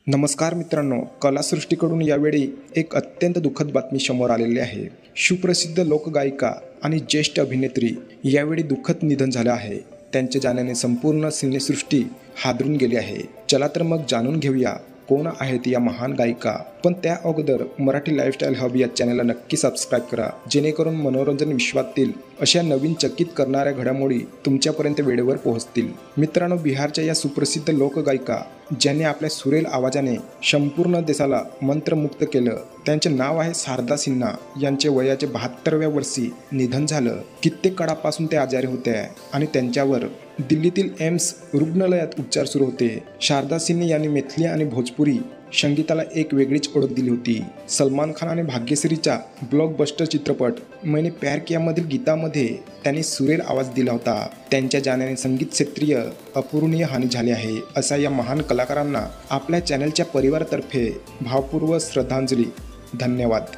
नमस्कार मित्रांनो, कलासृष्टीकडून यावेळी एक अत्यंत दुःखद बातमी समोर आलेली आहे। सुप्रसिद्ध लोकगायिका आणि ज्येष्ठ अभिनेत्री यावेळी दुःखद निधन झालं आहे। त्यांच्या जाण्याने संपूर्ण सिनेसृष्टी हादरून गेली आहे। चला तर मग जाणून घेऊया कोण आहेत या महान गायिका। पण त्या अगोदर मराठी लाईफस्टाईल हब या चॅनलला नक्की सबस्क्राईब करा, जेणेकरून मनोरंजन विश्वातील अशा नवीन चकित करणाऱ्या घडामोडी तुमच्यापर्यंत वेळेवर पोहोचतील। मित्रांनो, बिहारच्या या सुप्रसिद्ध लोकगायिका ज्यांनी आपल्या सुरेल आवाजाने संपूर्ण देशाला मंत्रमुग्ध केलं, त्यांचे नाव आहे शारदा सिन्हा। यांचे वयाचे 72व्या वर्षी निधन झालं। कित्येक काळापासून ते आजारी होते आणि त्यांच्यावर दिल्लीतील एम्स रुग्णालयात उपचार सुरू होते। शारदा सिन्हा यांनी मैथिली आणि भोजपुरी संगीताला एक वेगळीच ओळख दिली होती। सलमान खान आणि भाग्यश्रीच्या ब्लॉकबस्टर चित्रपट मैंने प्यार किया मधील गीतामध्ये त्यांनी सुरेल आवाज दिला होता। त्यांच्या जाण्याने संगीत क्षेत्रीय अपूर्णीय हानी झाली आहे, असा या महान कलाकारांना आपल्या चॅनलच्या परिवारातर्फे भावपूर्वक श्रद्धांजली। धन्यवाद।